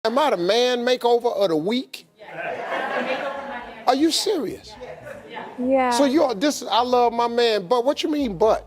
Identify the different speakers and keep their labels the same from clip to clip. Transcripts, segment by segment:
Speaker 1: Am I the man makeover of the week? Are you serious?
Speaker 2: Yeah.
Speaker 1: So I love my man, but what you mean, but?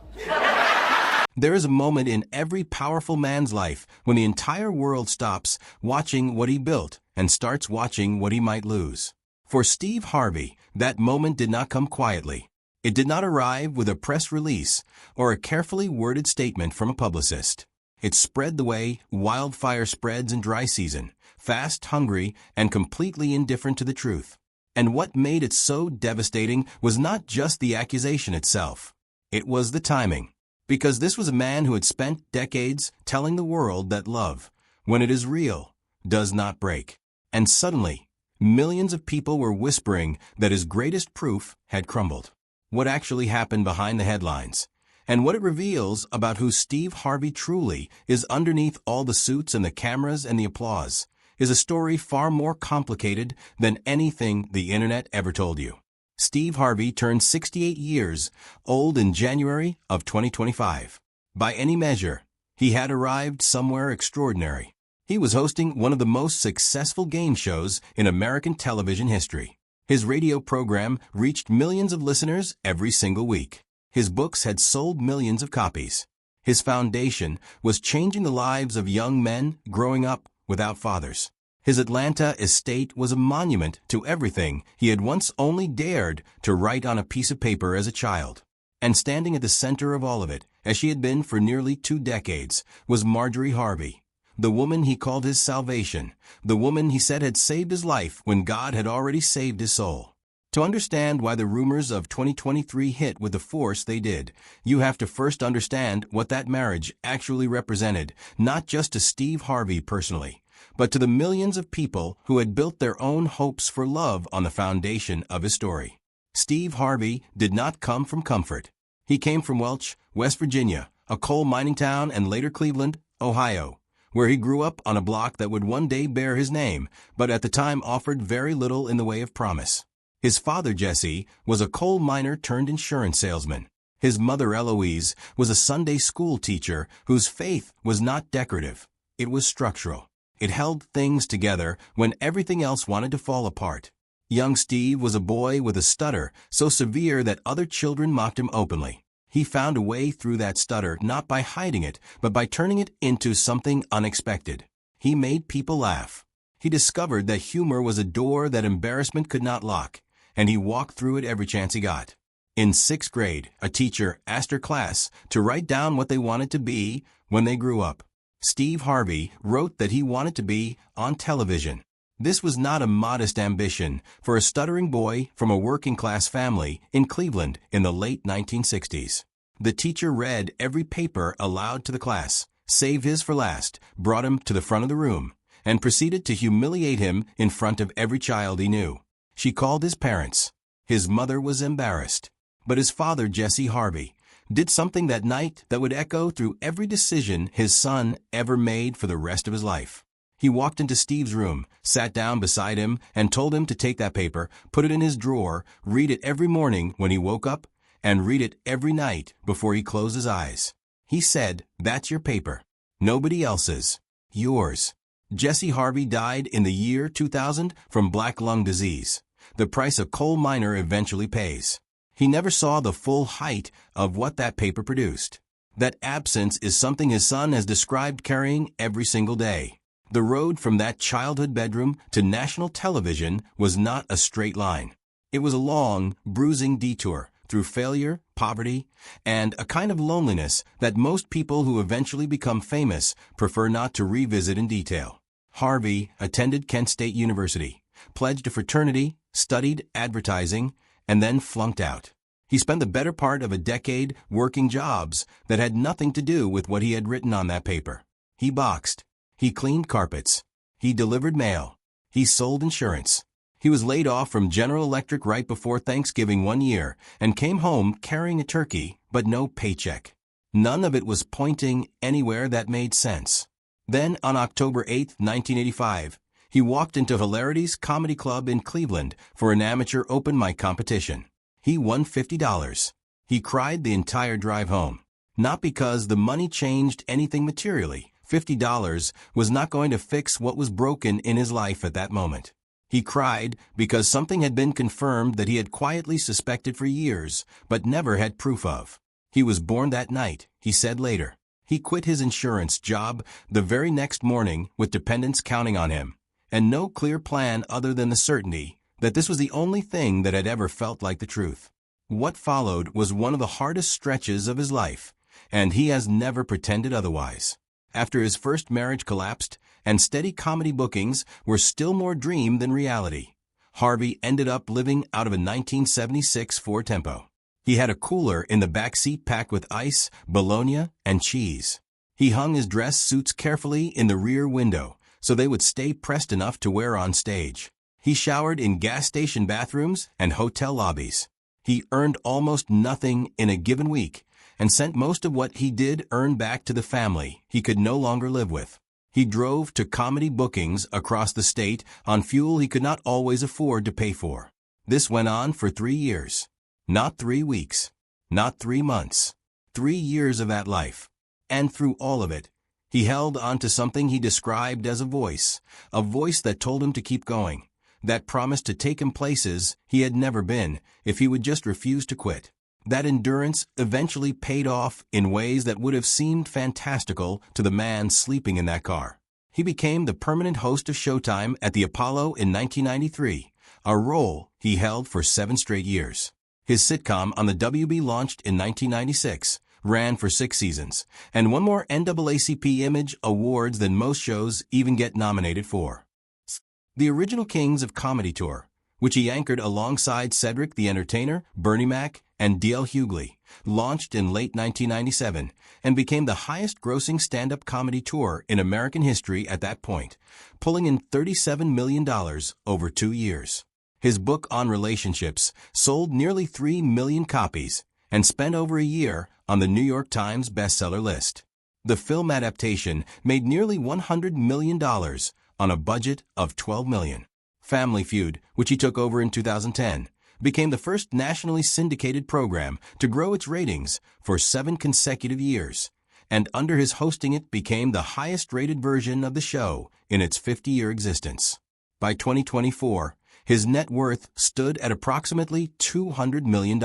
Speaker 3: There is a moment in every powerful man's life when the entire world stops watching what he built and starts watching what he might lose. For Steve Harvey, that moment did not come quietly. It did not arrive with a press release or a carefully worded statement from a publicist. It spread the way wildfire spreads in dry season, fast, hungry, and completely indifferent to the truth. And what made it so devastating was not just the accusation itself. It was the timing. Because this was a man who had spent decades telling the world that love, when it is real, does not break. And suddenly, millions of people were whispering that his greatest proof had crumbled. What actually happened behind the headlines, and what it reveals about who Steve Harvey truly is underneath all the suits and the cameras and the applause, is a story far more complicated than anything the internet ever told you. Steve Harvey turned 68 years old in January of 2025. By any measure, he had arrived somewhere extraordinary. He was hosting one of the most successful game shows in American television history. His radio program reached millions of listeners every single week. His books had sold millions of copies. His foundation was changing the lives of young men growing up without fathers. His Atlanta estate was a monument to everything he had once only dared to write on a piece of paper as a child. And standing at the center of all of it, as she had been for nearly 2 decades, was Marjorie Harvey, the woman he called his salvation, the woman he said had saved his life when God had already saved his soul. To understand why the rumors of 2023 hit with the force they did, you have to first understand what that marriage actually represented, not just to Steve Harvey personally, but to the millions of people who had built their own hopes for love on the foundation of his story. Steve Harvey did not come from comfort. He came from Welch, West Virginia, a coal mining town, and later Cleveland, Ohio, where he grew up on a block that would one day bear his name, but at the time offered very little in the way of promise. His father, Jesse, was a coal miner turned insurance salesman. His mother, Eloise, was a Sunday school teacher whose faith was not decorative. It was structural. It held things together when everything else wanted to fall apart. Young Steve was a boy with a stutter so severe that other children mocked him openly. He found a way through that stutter not by hiding it, but by turning it into something unexpected. He made people laugh. He discovered that humor was a door that embarrassment could not lock, and he walked through it every chance he got. In 6th grade, a teacher asked her class to write down what they wanted to be when they grew up. Steve Harvey wrote that he wanted to be on television. This was not a modest ambition for a stuttering boy from a working-class family in Cleveland in the late 1960s. The teacher read every paper aloud to the class, saved his for last, brought him to the front of the room, and proceeded to humiliate him in front of every child he knew. She called his parents. His mother was embarrassed. But his father, Jesse Harvey, did something that night that would echo through every decision his son ever made for the rest of his life. He walked into Steve's room, sat down beside him, and told him to take that paper, put it in his drawer, read it every morning when he woke up, and read it every night before he closed his eyes. He said, "That's your paper. Nobody else's. Yours." Jesse Harvey died in the year 2000 from black lung disease, the price a coal miner eventually pays. He never saw the full height of what that paper produced. That absence is something his son has described carrying every single day. The road from that childhood bedroom to national television was not a straight line. It was a long, bruising detour through failure, poverty, and a kind of loneliness that most people who eventually become famous prefer not to revisit in detail. Harvey attended Kent State University, pledged a fraternity, studied advertising, and then flunked out. He spent the better part of a decade working jobs that had nothing to do with what he had written on that paper. He boxed. He cleaned carpets. He delivered mail. He sold insurance. He was laid off from General Electric right before Thanksgiving one year and came home carrying a turkey, but no paycheck. None of it was pointing anywhere that made sense. Then, on October 8, 1985, he walked into Hilarity's Comedy Club in Cleveland for an amateur open mic competition. He won $50. He cried the entire drive home. Not because the money changed anything materially. $50 was not going to fix what was broken in his life at that moment. He cried because something had been confirmed that he had quietly suspected for years, but never had proof of. He was born that night, he said later. He quit his insurance job the very next morning with dependents counting on him, and no clear plan other than the certainty that this was the only thing that had ever felt like the truth. What followed was one of the hardest stretches of his life, and he has never pretended otherwise. After his first marriage collapsed, and steady comedy bookings were still more dream than reality, Harvey ended up living out of a 1976 Ford Tempo. He had a cooler in the back seat packed with ice, bologna, and cheese. He hung his dress suits carefully in the rear window so they would stay pressed enough to wear on stage. He showered in gas station bathrooms and hotel lobbies. He earned almost nothing in a given week and sent most of what he did earn back to the family he could no longer live with. He drove to comedy bookings across the state on fuel he could not always afford to pay for. This went on for 3 years. Not 3 weeks. Not 3 months. 3 years of that life. And through all of it, he held on to something he described as a voice that told him to keep going, that promised to take him places he had never been if he would just refuse to quit. That endurance eventually paid off in ways that would have seemed fantastical to the man sleeping in that car. He became the permanent host of Showtime at the Apollo in 1993, a role he held for 7 straight years. His sitcom on the WB launched in 1996, ran for 6 seasons, and won more NAACP Image Awards than most shows even get nominated for. The Original Kings of Comedy Tour, which he anchored alongside Cedric the Entertainer, Bernie Mac, and D.L. Hughley, launched in late 1997 and became the highest-grossing stand-up comedy tour in American history at that point, pulling in $37 million over 2 years. His book on relationships sold nearly 3 million copies and spent over a year on the New York Times bestseller list. The film adaptation made nearly $100 million on a budget of $12 million. Family Feud, which he took over in 2010, became the first nationally syndicated program to grow its ratings for 7 consecutive years, and under his hosting it became the highest-rated version of the show in its 50-year existence. By 2024, his net worth stood at approximately $200 million.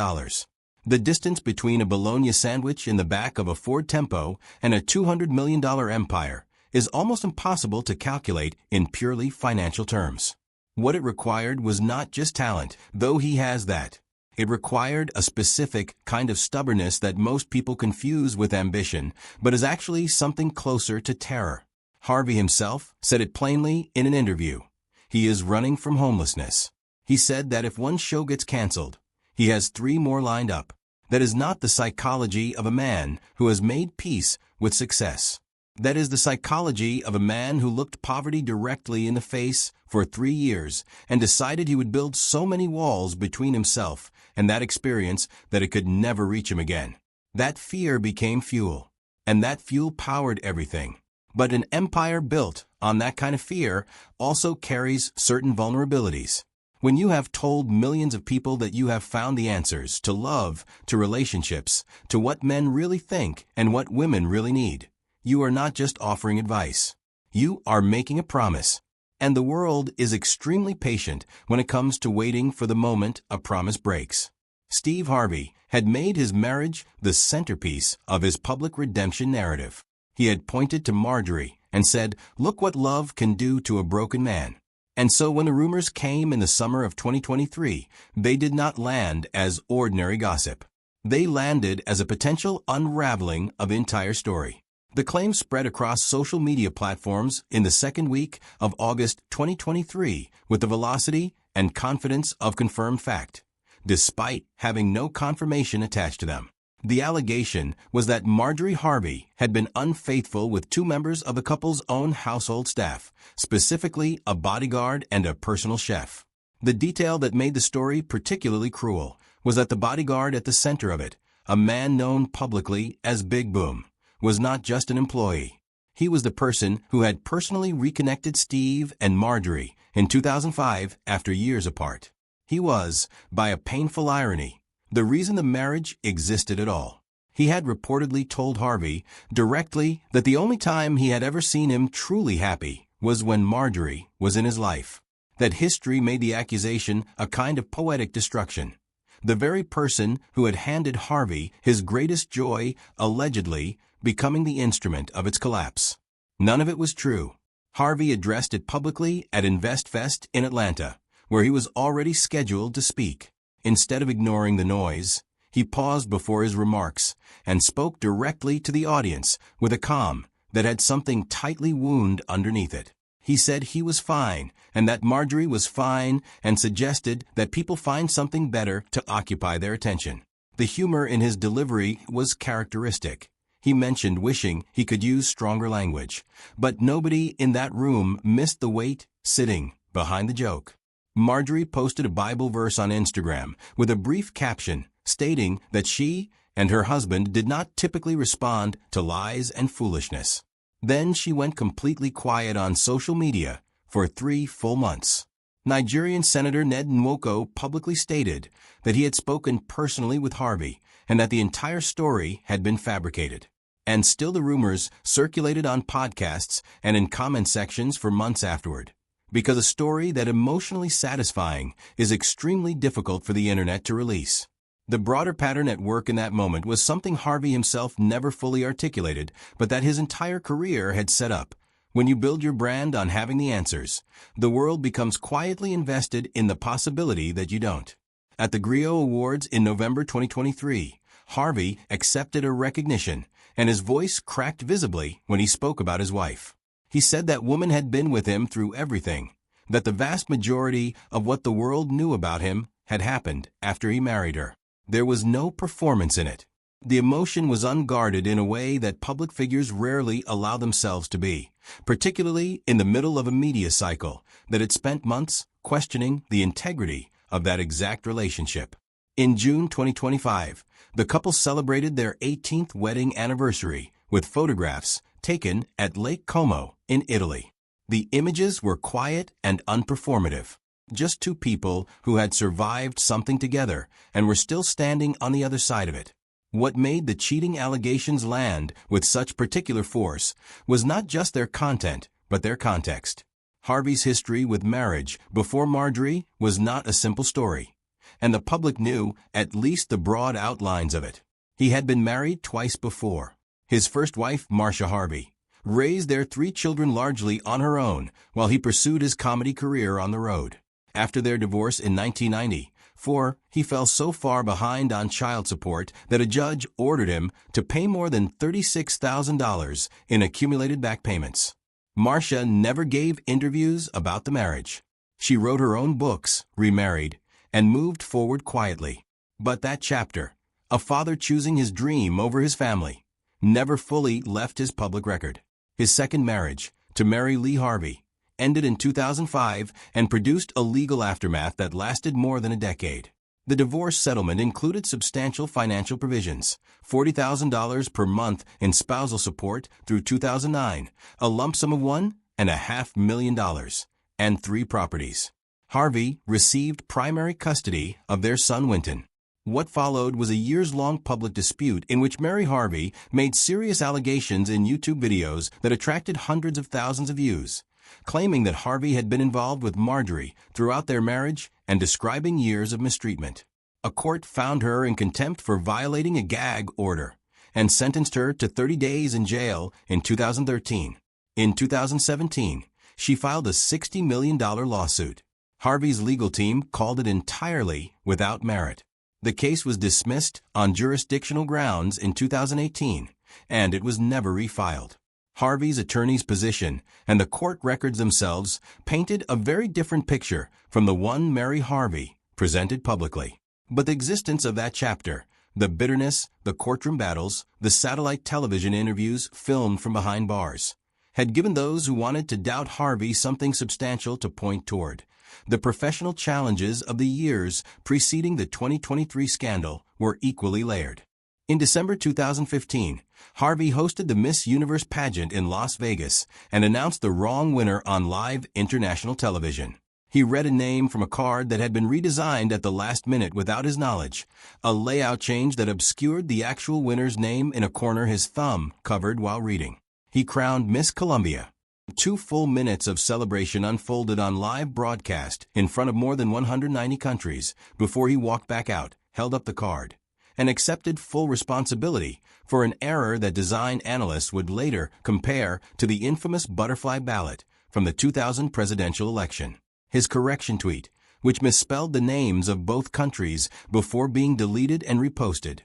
Speaker 3: The distance between a bologna sandwich in the back of a Ford Tempo and a $200 million empire is almost impossible to calculate in purely financial terms. What it required was not just talent, though he has that. It required a specific kind of stubbornness that most people confuse with ambition, but is actually something closer to terror. Harvey himself said it plainly in an interview. He is running from homelessness. He said that if one show gets canceled, he has 3 more lined up. That is not the psychology of a man who has made peace with success. That is the psychology of a man who looked poverty directly in the face for 3 years and decided he would build so many walls between himself and that experience that it could never reach him again. That fear became fuel, and that fuel powered everything. But an empire built on that kind of fear also carries certain vulnerabilities. When you have told millions of people that you have found the answers to love, to relationships, to what men really think and what women really need, you are not just offering advice. You are making a promise. And the world is extremely patient when it comes to waiting for the moment a promise breaks. Steve Harvey had made his marriage the centerpiece of his public redemption narrative. He had pointed to Marjorie and said, "Look what love can do to a broken man." And so when the rumors came in the summer of 2023, they did not land as ordinary gossip. They landed as a potential unraveling of the entire story. The claims spread across social media platforms in the second week of August 2023 with the velocity and confidence of confirmed fact, despite having no confirmation attached to them. The allegation was that Marjorie Harvey had been unfaithful with 2 members of the couple's own household staff, specifically a bodyguard and a personal chef. The detail that made the story particularly cruel was that the bodyguard at the center of it, a man known publicly as Big Boom, was not just an employee. He was the person who had personally reconnected Steve and Marjorie in 2005 after years apart. He was, by a painful irony, the reason the marriage existed at all. He had reportedly told Harvey directly that the only time he had ever seen him truly happy was when Marjorie was in his life. That history made the accusation a kind of poetic destruction. The very person who had handed Harvey his greatest joy, allegedly, becoming the instrument of its collapse. None of it was true. Harvey addressed it publicly at InvestFest in Atlanta, where he was already scheduled to speak. Instead of ignoring the noise, he paused before his remarks and spoke directly to the audience with a calm that had something tightly wound underneath it. He said he was fine and that Marjorie was fine and suggested that people find something better to occupy their attention. The humor in his delivery was characteristic. He mentioned wishing he could use stronger language, but nobody in that room missed the weight sitting behind the joke. Marjorie posted a Bible verse on Instagram with a brief caption stating that she and her husband did not typically respond to lies and foolishness. Then she went completely quiet on social media for 3 full months. Nigerian Senator Ned Nwoko publicly stated that he had spoken personally with Harvey and that the entire story had been fabricated. And still the rumors circulated on podcasts and in comment sections for months afterward. Because a story that emotionally satisfying is extremely difficult for the internet to release. The broader pattern at work in that moment was something Harvey himself never fully articulated, but that his entire career had set up. When you build your brand on having the answers, the world becomes quietly invested in the possibility that you don't. At the Griot Awards in November 2023, Harvey accepted a recognition, and his voice cracked visibly when he spoke about his wife. He said that woman had been with him through everything, that the vast majority of what the world knew about him had happened after he married her. There was no performance in it. The emotion was unguarded in a way that public figures rarely allow themselves to be, particularly in the middle of a media cycle that had spent months questioning the integrity of that exact relationship. In June 2025, the couple celebrated their 18th wedding anniversary with photographs taken at Lake Como in Italy. The images were quiet and unperformative. Just two people who had survived something together and were still standing on the other side of it. What made the cheating allegations land with such particular force was not just their content, but their context. Harvey's history with marriage before Marjorie was not a simple story, and the public knew at least the broad outlines of it. He had been married twice before. His first wife, Marcia Harvey, raised their 3 children largely on her own while he pursued his comedy career on the road. After their divorce in 1994, he fell so far behind on child support that a judge ordered him to pay more than $36,000 in accumulated back payments. Marcia never gave interviews about the marriage. She wrote her own books, remarried, and moved forward quietly. But that chapter, a father choosing his dream over his family, never fully left his public record. His second marriage, to Mary Lee Harvey, ended in 2005 and produced a legal aftermath that lasted more than a decade. The divorce settlement included substantial financial provisions, $40,000 per month in spousal support through 2009, a lump sum of $1.5 million, and 3 properties. Harvey received primary custody of their son Winton. What followed was a years-long public dispute in which Mary Harvey made serious allegations in YouTube videos that attracted hundreds of thousands of views, claiming that Harvey had been involved with Marjorie throughout their marriage and describing years of mistreatment. A court found her in contempt for violating a gag order and sentenced her to 30 days in jail in 2013. In 2017, she filed a $60 million lawsuit. Harvey's legal team called it entirely without merit. The case was dismissed on jurisdictional grounds in 2018, and it was never refiled. Harvey's attorney's position and the court records themselves painted a very different picture from the one Mary Harvey presented publicly. But the existence of that chapter, the bitterness, the courtroom battles, the satellite television interviews filmed from behind bars, had given those who wanted to doubt Harvey something substantial to point toward. The professional challenges of the years preceding the 2023 scandal were equally layered. In December 2015, Harvey hosted the Miss Universe pageant in Las Vegas and announced the wrong winner on live international television. He read a name from a card that had been redesigned at the last minute without his knowledge, a layout change that obscured the actual winner's name in a corner his thumb covered while reading. He crowned Miss Columbia. 2 full minutes of celebration unfolded on live broadcast in front of more than 190 countries before he walked back out, held up the card, and accepted full responsibility for an error that design analysts would later compare to the infamous butterfly ballot from the 2000 presidential election. His correction tweet, which misspelled the names of both countries before being deleted and reposted,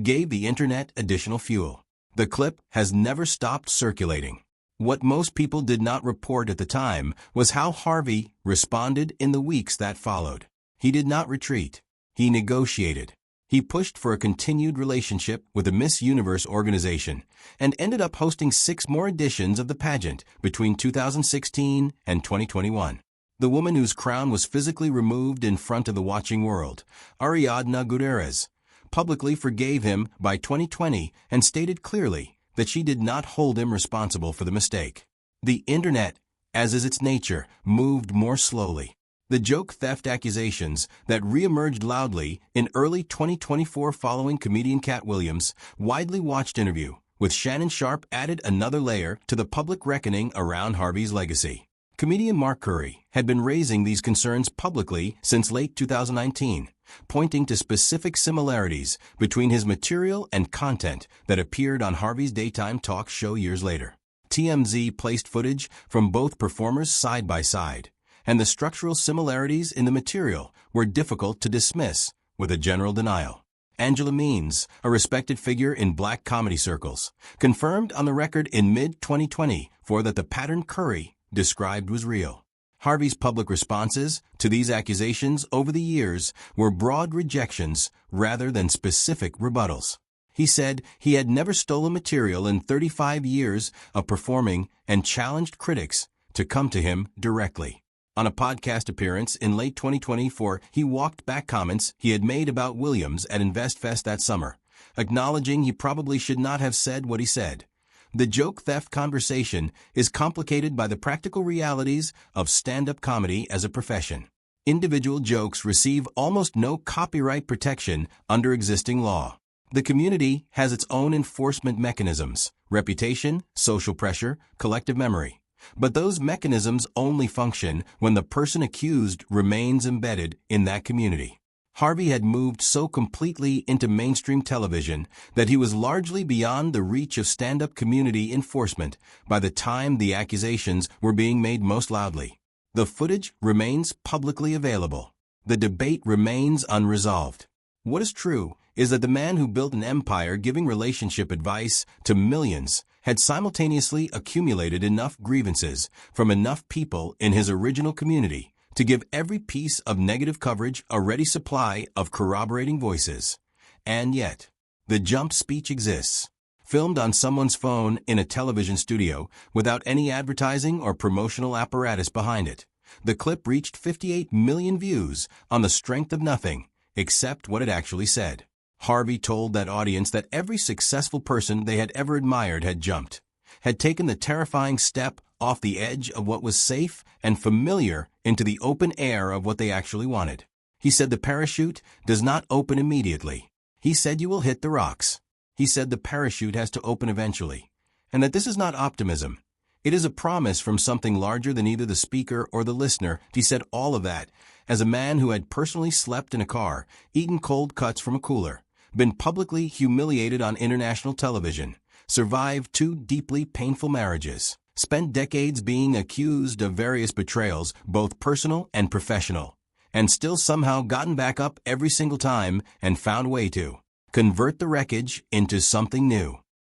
Speaker 3: gave the internet additional fuel. The clip has never stopped circulating. What most people did not report at the time was how Harvey responded in the weeks that followed. He did not retreat. He negotiated. He pushed for a continued relationship with the Miss Universe organization and ended up hosting 6 more editions of the pageant between 2016 and 2021. The woman whose crown was physically removed in front of the watching world, Ariadna Gutierrez, publicly forgave him by 2020 and stated clearly that she did not hold him responsible for the mistake. The internet, as is its nature, moved more slowly. The joke theft accusations that reemerged loudly in early 2024 following comedian Cat Williams' widely watched interview with Shannon Sharpe added another layer to the public reckoning around Harvey's legacy. Comedian Mark Curry had been raising these concerns publicly since late 2019, pointing to specific similarities between his material and content that appeared on Harvey's daytime talk show years later. TMZ placed footage from both performers side by side, and the structural similarities in the material were difficult to dismiss with a general denial. Angela Means, a respected figure in black comedy circles, confirmed on the record in mid-2020 that the pattern Curry described was real. Harvey's public responses to these accusations over the years were broad rejections rather than specific rebuttals. He said he had never stolen material in 35 years of performing and challenged critics to come to him directly. On a podcast appearance in late 2024, he walked back comments he had made about Williams at InvestFest that summer, acknowledging he probably should not have said what he said. The joke theft conversation is complicated by the practical realities of stand-up comedy as a profession. Individual jokes receive almost no copyright protection under existing law. The community has its own enforcement mechanisms: reputation, social pressure, collective memory. But those mechanisms only function when the person accused remains embedded in that community. Harvey had moved so completely into mainstream television that he was largely beyond the reach of stand-up community enforcement by the time the accusations were being made most loudly. The footage remains publicly available. The debate remains unresolved. What is true is that the man who built an empire giving relationship advice to millions had simultaneously accumulated enough grievances from enough people in his original community to give every piece of negative coverage a ready supply of corroborating voices. And yet, the jump speech exists, filmed on someone's phone in a television studio without any advertising or promotional apparatus behind it. The clip reached 58 million views on the strength of nothing, except what it actually said. Harvey told that audience that every successful person they had ever admired had jumped, had taken the terrifying step off the edge of what was safe and familiar into the open air of what they actually wanted. He said the parachute does not open immediately. He said you will hit the rocks. He said the parachute has to open eventually, and that this is not optimism. It is a promise from something larger than either the speaker or the listener. He said all of that as a man who had personally slept in a car, eaten cold cuts from a cooler, been publicly humiliated on international television, survived 2 deeply painful marriages, spent decades being accused of various betrayals, both personal and professional, and still somehow gotten back up every single time and found a way to convert the wreckage into something new.